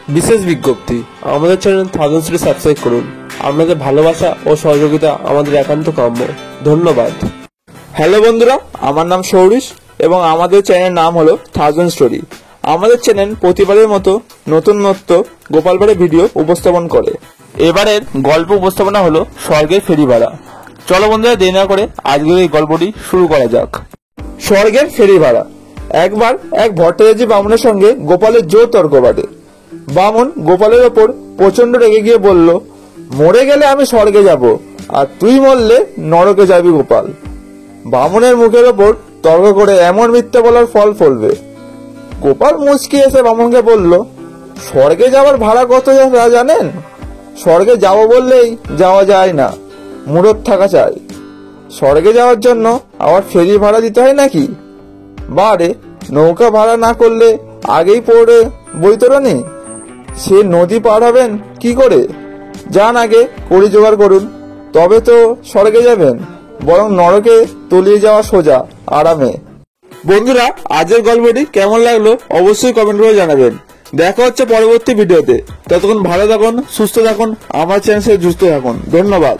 বিশেষ বিজ্ঞপ্তি, আমাদের চ্যানেল থাউজেন্ডসটি সাবস্ক্রাইব করুন। আপনাদের ভালোবাসা ও সহযোগিতা আমাদের একান্ত কাম্য। ধন্যবাদ। হ্যালো বন্ধুরা, আমার নাম সৌরিশ এবং আমাদের চ্যানেলের নাম হলো থাউজেন্ড স্টোরি। আমাদের চ্যানেল প্রতিবারের মতো নতুনত্ব গোপালপাড়ের ভিডিও উপস্থাপন করে। এবারের গল্প উপস্থাপনা হলো স্বর্গের ফেরি ভাড়া। চলো বন্ধুরা, দেরি না করে আজকের এই গল্পটি শুরু করা যাক। স্বর্গের ফেরি ভাড়া। একবার এক ভট্টাচার্য বামুনের সঙ্গে গোপালের জোর তর্ক বাঁধে। বামুন গোপালের ওপর প্রচন্ড রেগে গিয়ে বলল, মরে গেলে আমি স্বর্গে যাব, আর তুই মরলে নরকে যাবি গোপাল। বামুনের মুখের ওপর তর্ক করে এমন মিথ্যা বলার ফল ফলবে। গোপাল মুচকি এসে বামুনকে বলল, স্বর্গে যাওয়ার ভাড়া কত জানেন? স্বর্গে যাব বললেই যাওয়া যায় না, মুরত থাকা চাই। স্বর্গে যাওয়ার জন্য আবার ফেরি ভাড়া দিতে হয় নাকি? বারে, নৌকা ভাড়া না করলে আগেই পড়ে বৈতরণী, সে নদী পার হবেন কি করে? যান আগে কড়ি জোগাড় করুন, তবে তো স্বর্গে যাবেন, বরং নরকে তলিয়ে যাওয়া সোজা আরামে। বন্ধুরা, আজকের গল্পটি কেমন লাগলো অবশ্যই কমেন্ট করে জানাবেন। দেখা হচ্ছে পরবর্তী ভিডিওতে। ততক্ষণ ভালো থাকুন, সুস্থ থাকুন, আমার চ্যানেলের সাথে যুক্ত থাকুন। ধন্যবাদ।